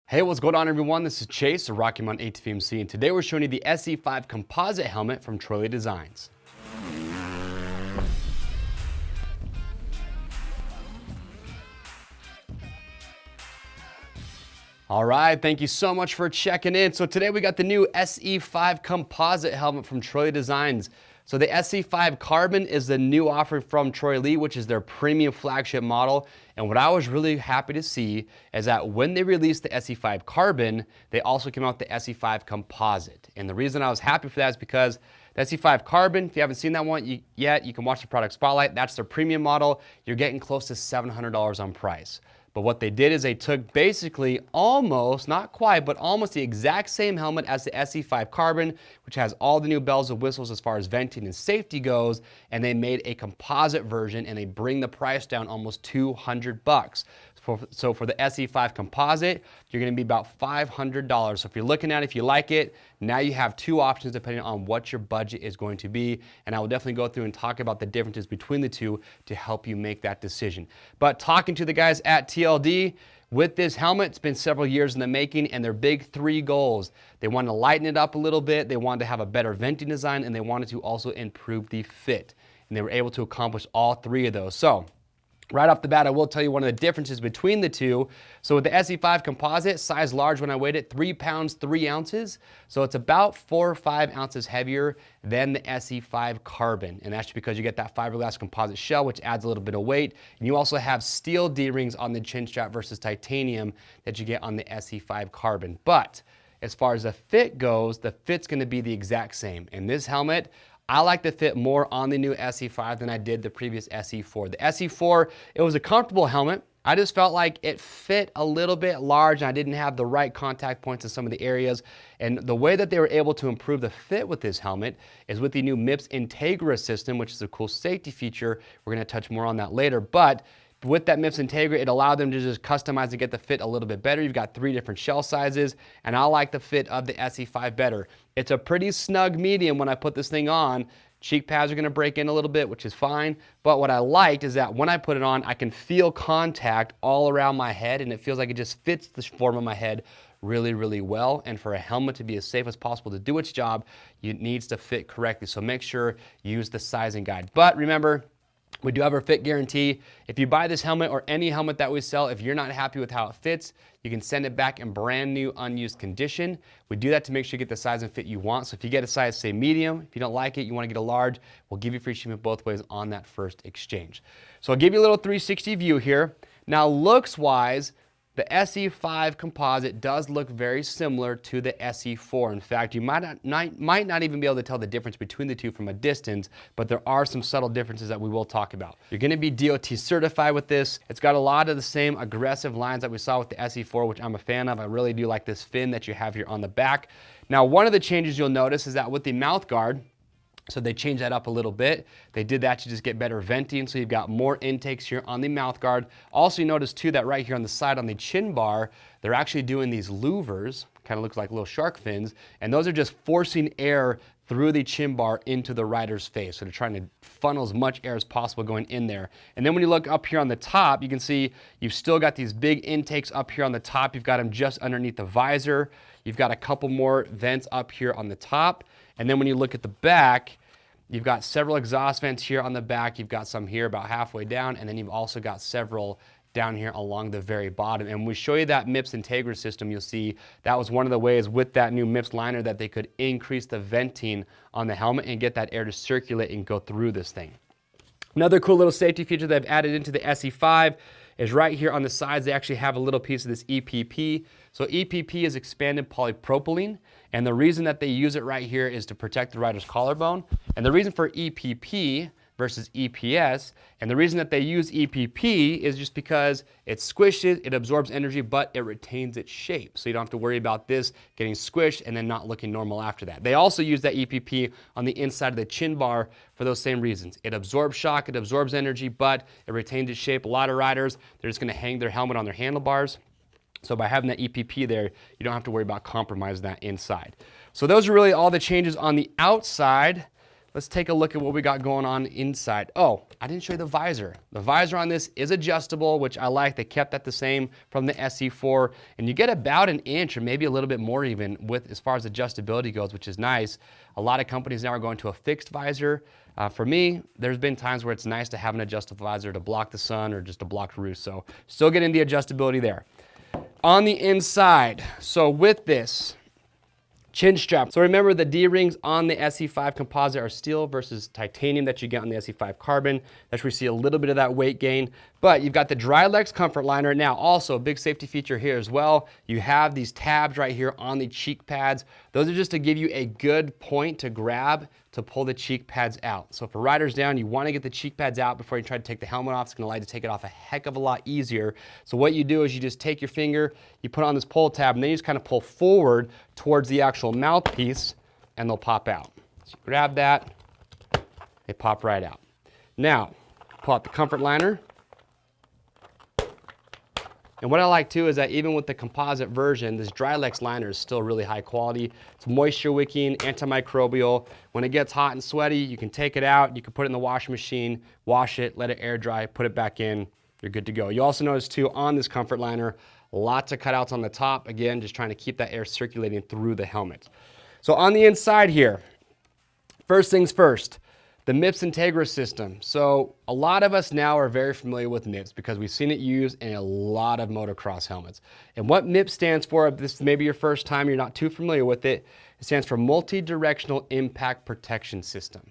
Hey, what's going on everyone? This is Chase, a Rocky Mountain ATV, and today we're showing you the SE5 Composite helmet from Troy Designs. All right, thank you so much for checking in. So today we got the new SE5 Composite helmet from Troy Designs. So the SE5 Carbon is the new offering from Troy Lee, which is their premium flagship model. And what I was really happy to see is that when they released the SE5 Carbon, they also came out with the SE5 Composite. And the reason I was happy for that is because the SE5 Carbon, if you haven't seen that one yet, you can watch the product spotlight. That's their premium model. You're getting close to $700 on price. But what they did is they took basically almost, not quite, but almost the exact same helmet as the SE5 Carbon, which has all the new bells and whistles as far as venting and safety goes, and they made a composite version and they bring the price down almost $200. So for the SE5 Composite, you're gonna be about $500. So if you're looking at it, if you like it, now you have two options depending on what your budget is going to be. And I will definitely go through and talk about the differences between the two to help you make that decision. But talking to the guys at TLD, with this helmet, it's been several years in the making, and their big three goals. They wanted to lighten it up a little bit, they wanted to have a better venting design, and they wanted to also improve the fit. And they were able to accomplish all three of those. So right off the bat, I will tell you one of the differences between the two. So with the SE5 Composite, size large when I weighed it, 3 pounds, 3 ounces. So it's about 4 or 5 ounces heavier than the SE5 Carbon. And that's because you get that fiberglass composite shell, which adds a little bit of weight. And you also have steel D-rings on the chin strap versus titanium that you get on the SE5 Carbon. But as far as the fit goes, the fit's gonna be the exact same. In this helmet, I like the fit more on the new SE5 than I did the previous SE4. The SE4, it was a comfortable helmet. I just felt like it fit a little bit large and I didn't have the right contact points in some of the areas. And the way that they were able to improve the fit with this helmet is with the new MIPS Integra system, which is a cool safety feature. We're gonna touch more on that later. But with that MIPS Integra, it allowed them to just customize and get the fit a little bit better. You've got 3 different shell sizes, and I like the fit of the SE5 better. It's a pretty snug medium when I put this thing on. Cheek pads are gonna break in a little bit, which is fine. But what I liked is that when I put it on, I can feel contact all around my head, and it feels like it just fits the form of my head really, really well. And for a helmet to be as safe as possible to do its job, it needs to fit correctly. So make sure you use the sizing guide. But remember, we do have our fit guarantee. If you buy this helmet or any helmet that we sell, if you're not happy with how it fits, you can send it back in brand new unused condition. We do that to make sure you get the size and fit you want. So if you get a size, say medium, if you don't like it, you want to get a large, we'll give you free shipping both ways on that first exchange. So I'll give you a little 360 view here. Now looks wise, the SE5 Composite does look very similar to the SE4. In fact, you might not even be able to tell the difference between the two from a distance, but there are some subtle differences that we will talk about. You're gonna be DOT certified with this. It's got a lot of the same aggressive lines that we saw with the SE4, which I'm a fan of. I really do like this fin that you have here on the back. Now, one of the changes you'll notice is that with the mouth guard, so they changed that up a little bit. They did that to just get better venting, so you've got more intakes here on the mouth guard. Also, you notice too that right here on the side on the chin bar, they're actually doing these louvers, kind of looks like little shark fins, and those are just forcing air through the chin bar into the rider's face. So they're trying to funnel as much air as possible going in there. And then when you look up here on the top, you can see you've still got these big intakes up here on the top. You've got them just underneath the visor. You've got a couple more vents up here on the top. And then when you look at the back, you've got several exhaust vents here on the back. You've got some here about halfway down, and then you've also got several down here along the very bottom. And when we show you that MIPS Integra system, you'll see that was one of the ways with that new MIPS liner that they could increase the venting on the helmet and get that air to circulate and go through this thing. Another cool little safety feature that I've added into the SE5 is right here on the sides, they actually have a little piece of this EPP. So EPP is expanded polypropylene, and the reason that they use it right here is to protect the rider's collarbone. And the reason for EPP versus EPS, and the reason that they use EPP is just because it squishes, it absorbs energy, but it retains its shape. So you don't have to worry about this getting squished and then not looking normal after that. They also use that EPP on the inside of the chin bar for those same reasons. It absorbs shock, it absorbs energy, but it retains its shape. A lot of riders, they're just gonna hang their helmet on their handlebars. So by having that EPP there, you don't have to worry about compromising that inside. So those are really all the changes on the outside. let's take a look at what we got going on inside. Oh, I didn't show you the visor. The visor on this is adjustable, which I like. They kept that the same from the SE4, and you get about an inch or maybe a little bit more even with as far as adjustability goes, which is nice. A lot of companies now are going to a fixed visor. For me, there's been times where it's nice to have an adjustable visor to block the sun or just to block the roof, so still getting the adjustability there. On the inside, so with this, chin strap. So remember, the D-rings on the SE5 Composite are steel versus titanium that you get on the SE5 Carbon. That's where you see a little bit of that weight gain. But you've got the Dri-Lex comfort liner. Now, also a big safety feature here as well. You have these tabs right here on the cheek pads. Those are just to give you a good point to grab to pull the cheek pads out. So if a rider's down, you want to get the cheek pads out before you try to take the helmet off. It's going to allow you to take it off a heck of a lot easier. So what you do is you just take your finger, you put on this pull tab, and then you just kind of pull forward towards the actual mouthpiece, and they'll pop out. So you grab that, they pop right out. Now, pull out the comfort liner. And what I like too is that even with the composite version, this Dri-Lex liner is still really high quality. It's moisture wicking, antimicrobial. When it gets hot and sweaty, you can take it out, you can put it in the washing machine, wash it, let it air dry, put it back in, you're good to go. You also notice too on this comfort liner, lots of cutouts on the top. Again, just trying to keep that air circulating through the helmet. So on the inside here, first things first, the MIPS Integra system. So a lot of us now are very familiar with MIPS because we've seen it used in a lot of motocross helmets. And what MIPS stands for, if this is maybe your first time, you're not too familiar with it, it stands for Multi-Directional Impact Protection System.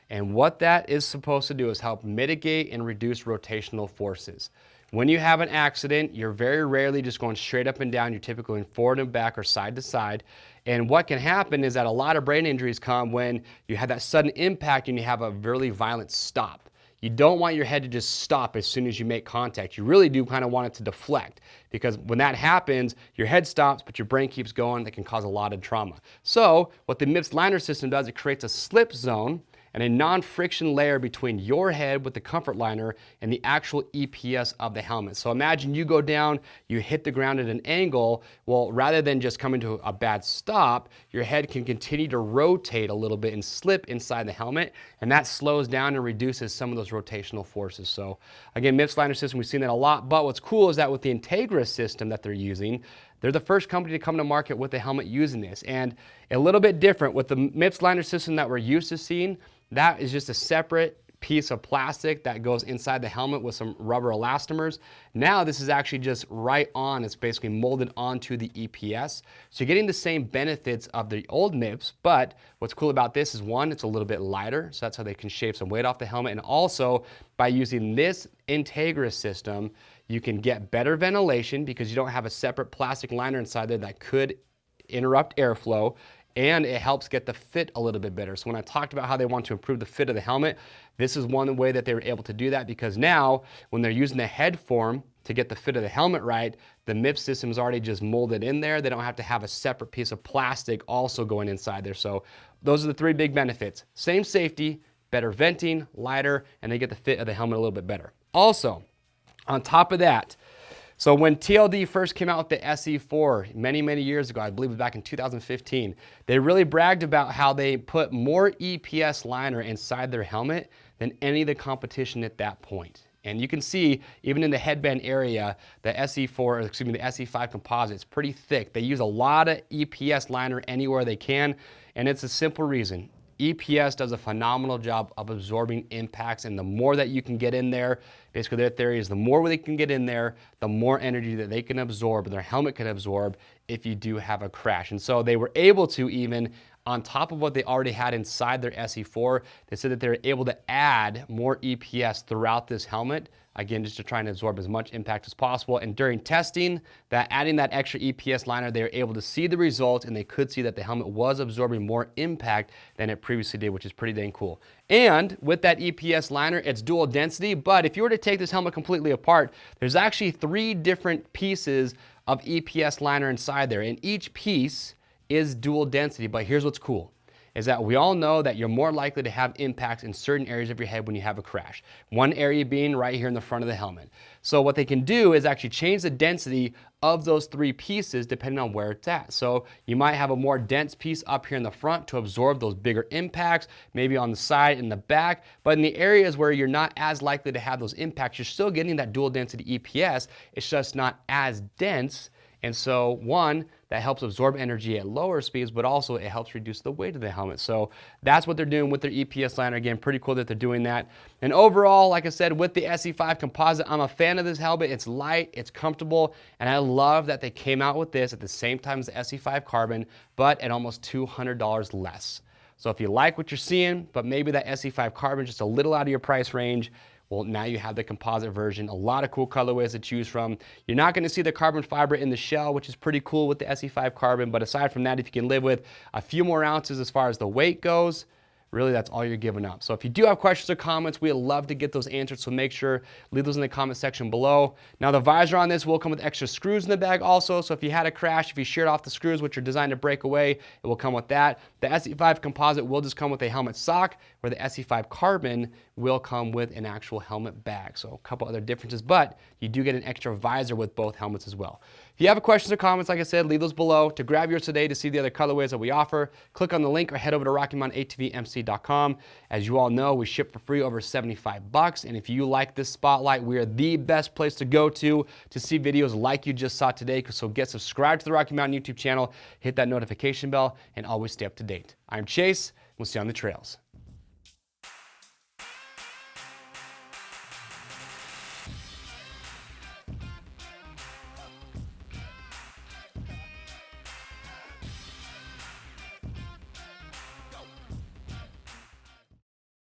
And what that is supposed to do is help mitigate and reduce rotational forces. When you have an accident, you're very rarely just going straight up and down. You're typically going forward and back or side to side. And what can happen is that a lot of brain injuries come when you have that sudden impact and you have a really violent stop. You don't want your head to just stop as soon as you make contact. You really do kind of want it to deflect, because when that happens, your head stops, but your brain keeps going. That can cause a lot of trauma. So what the MIPS liner system does, it creates a slip zone and a non-friction layer between your head with the comfort liner and the actual EPS of the helmet. So imagine you go down, you hit the ground at an angle. Well, rather than just coming to a bad stop, your head can continue to rotate a little bit and slip inside the helmet, and that slows down and reduces some of those rotational forces. So again, MIPS liner system, we've seen that a lot, but what's cool is that with the Integra system that they're using, they're the first company to come to market with a helmet using this. And a little bit different with the MIPS liner system that we're used to seeing, that is just a separate piece of plastic that goes inside the helmet with some rubber elastomers. Now this is actually just right on, it's basically molded onto the EPS. So you're getting the same benefits of the old MIPS, but what's cool about this is one, it's a little bit lighter, so that's how they can shave some weight off the helmet. And also by using this Integra system, you can get better ventilation because you don't have a separate plastic liner inside there that could interrupt airflow. And it helps get the fit a little bit better. So when I talked about how they want to improve the fit of the helmet, this is one way that they were able to do that, because now when they're using the head form to get the fit of the helmet right, the MIPS system is already just molded in there. They don't have to have a separate piece of plastic also going inside there. So those are the three big benefits. Same safety, better venting, lighter, and they get the fit of the helmet a little bit better. Also, on top of that, so when TLD first came out with the SE4 many, many years ago, I believe it was back in 2015, they really bragged about how they put more EPS liner inside their helmet than any of the competition at that point. And you can see, even in the headband area, the SE5 Composite is pretty thick. They use a lot of EPS liner anywhere they can, and it's a simple reason. EPS does a phenomenal job of absorbing impacts, and the more that you can get in there, basically their theory is the more they can get in there, the more energy that they can absorb, and their helmet can absorb if you do have a crash. And so they were able to, even on top of what they already had inside their SE4, they said that they're able to add more EPS throughout this helmet, again, just to try and absorb as much impact as possible. And during testing, adding that extra EPS liner, they were able to see the result, and they could see that the helmet was absorbing more impact than it previously did, which is pretty dang cool. And with that EPS liner, it's dual density, but if you were to take this helmet completely apart, there's actually 3 different pieces of EPS liner inside there, and each piece is dual density. But here's what's cool. is that we all know that you're more likely to have impacts in certain areas of your head when you have a crash. One area being right here in the front of the helmet. So what they can do is actually change the density of those three pieces depending on where it's at. So you might have a more dense piece up here in the front to absorb those bigger impacts, maybe on the side and the back, but in the areas where you're not as likely to have those impacts, you're still getting that dual density EPS, it's just not as dense. And so one, that helps absorb energy at lower speeds, but also it helps reduce the weight of the helmet. So that's what they're doing with their EPS liner. Again, pretty cool that they're doing that. And overall, like I said, with the SE5 Composite, I'm a fan of this helmet. It's light, it's comfortable, and I love that they came out with this at the same time as the SE5 Carbon, but at almost $200 less. So if you like what you're seeing, but maybe that SE5 Carbon just a little out of your price range, well, now you have the composite version, a lot of cool colorways to choose from. You're not going to see the carbon fiber in the shell, which is pretty cool with the SE5 Carbon, but aside from that, if you can live with a few more ounces as far as the weight goes, really that's all you're giving up. So if you do have questions or comments, we'd love to get those answered, so make sure leave those in the comment section below. Now the visor on this will come with extra screws in the bag also, so if you had a crash, if you sheared off the screws, which are designed to break away, it will come with that. The SE5 Composite will just come with a helmet sock, where the SE5 Carbon will come with an actual helmet bag. So a couple other differences, but you do get an extra visor with both helmets as well. If you have questions or comments, like I said, leave those below. To grab yours today to see the other colorways that we offer, click on the link or head over to RockyMountainATVMC.com. As you all know, we ship for free over $75, and if you like this spotlight, we are the best place to go to see videos like you just saw today. So get subscribed to the Rocky Mountain YouTube channel, hit that notification bell, and always stay up to date. I'm Chase. We'll see you on the trails.